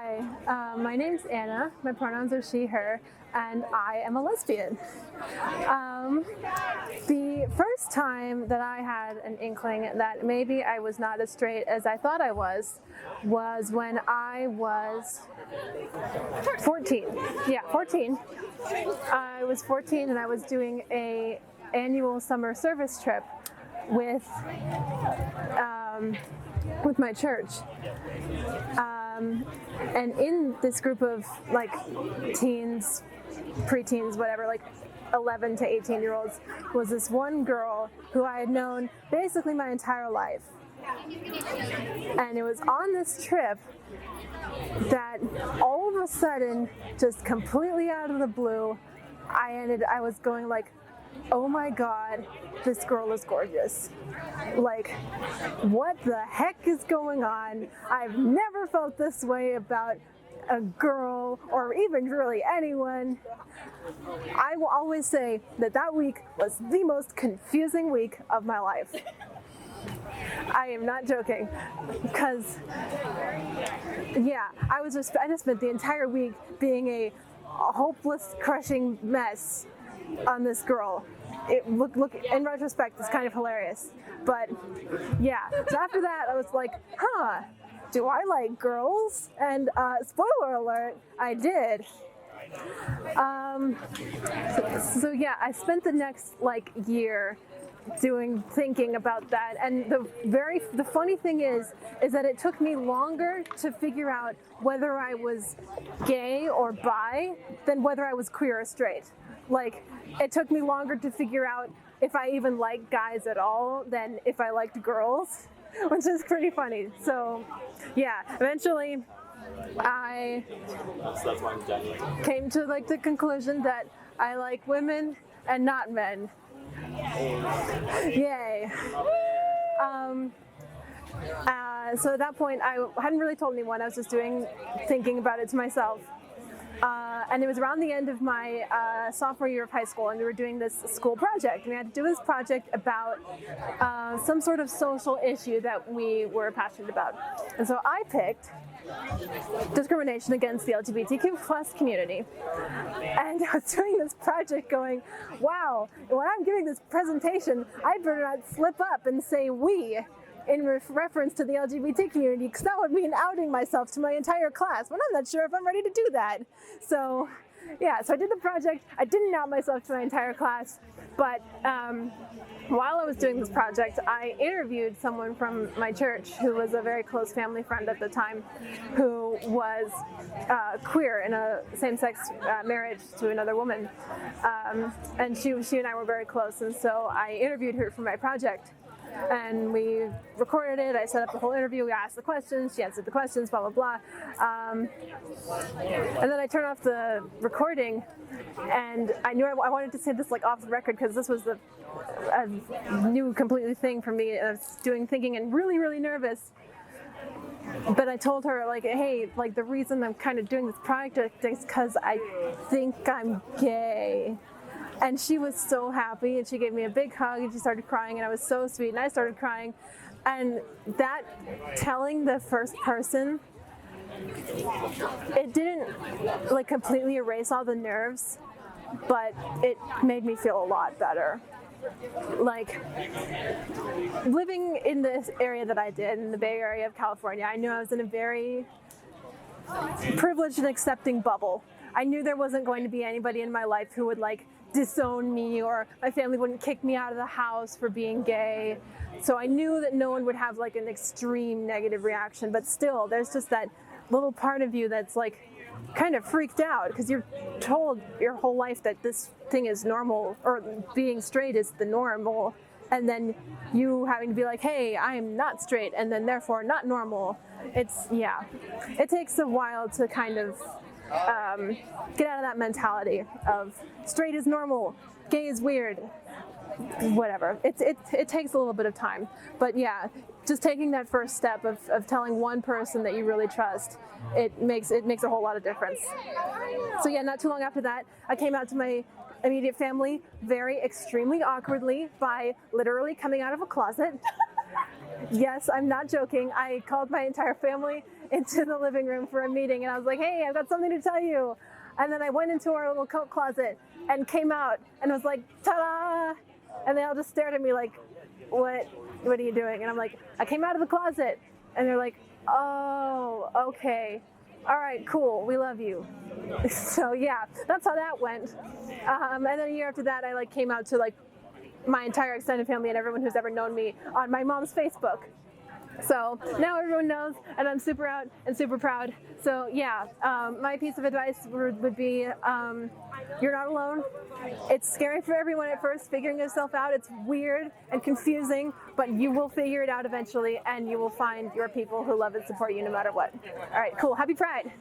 Hi, my name's Anna. My pronouns are she, her, and I am a lesbian. The first time that I had an inkling that maybe I was not as straight as I thought I was when I was 14. Yeah, 14. I was 14 and I was doing a annual summer service trip with my church. And in this group of like teens, preteens, whatever, like 11 to 18-year-olds, was this one girl who I had known basically my entire life. And it was on this trip that all of a sudden, just completely out of the blue, I was going like, oh my God, this girl is gorgeous. Like, what the heck is going on? I've never felt this way about a girl or even really anyone. I will always say that week was the most confusing week of my life. I am not joking, because I just spent the entire week being a hopeless, crushing mess on this girl. It look in retrospect, it's kind of hilarious, but yeah. So after that, I was like, do I like girls? And spoiler alert, I did. I spent the next year thinking about that, and the funny thing is that it took me longer to figure out whether I was gay or bi than whether I was queer or straight. Like, it took me longer to figure out if I even liked guys at all than if I liked girls, which is pretty funny. So yeah, eventually I came to the conclusion that I like women and not men. Yay. So at that point, I hadn't really told anyone. I was just thinking about it to myself. And it was around the end of my sophomore year of high school, and we were doing this school project. And we had to do this project about some sort of social issue that we were passionate about. And so I picked discrimination against the LGBTQ plus community. And I was doing this project going, wow, when I'm giving this presentation, I better not slip up and say we in reference to the LGBT community, because that would mean outing myself to my entire class, when I'm not sure if I'm ready to do that. So I did the project. I didn't out myself to my entire class, but while I was doing this project, I interviewed someone from my church who was a very close family friend at the time, who was queer in a same-sex marriage to another woman. And she and I were very close, and so I interviewed her for my project. And we recorded it. I set up the whole interview. We asked the questions. She answered the questions, blah, blah, blah. And then I turned off the recording, and I knew I wanted to say this off the record, because this was a new completely thing for me. I was thinking and really, really nervous. But I told her, hey, the reason I'm kind of doing this project is because I think I'm gay. And she was so happy, and she gave me a big hug, and she started crying, and I was so sweet, and I started crying. And that, telling the first person, it didn't completely erase all the nerves, but it made me feel a lot better. Living in this area that I did, in the Bay Area of California, I knew I was in a very privileged and accepting bubble. I knew there wasn't going to be anybody in my life who would disown me, or my family wouldn't kick me out of the house for being gay. So I knew that no one would have an extreme negative reaction, but still there's just that little part of you that's kind of freaked out, because you're told your whole life that this thing is normal, or being straight is the normal, and then you having to be hey, I'm not straight, and then therefore not normal. It takes a while to kind of get out of that mentality of straight is normal, gay is weird, whatever. It takes a little bit of time, but yeah, just taking that first step of telling one person that you really trust, it makes a whole lot of difference. So yeah, not too long after that, I came out to my immediate family very extremely awkwardly by literally coming out of a closet. Yes, I'm not joking. I called my entire family into the living room for a meeting, and I was like, hey, I've got something to tell you. And then I went into our little coat closet and came out and was like, ta-da! And they all just stared at me like, what are you doing? And I'm like, I came out of the closet. And they're like, oh, okay. All right, cool. We love you. So yeah, that's how that went. And then a year after that, I came out to my entire extended family and everyone who's ever known me on my mom's Facebook. So now everyone knows, and I'm super out and super proud. So yeah, my piece of advice would be, you're not alone. It's scary for everyone at first, figuring yourself out. It's weird and confusing, but you will figure it out eventually, and you will find your people who love and support you no matter what. All right, cool. Happy Pride.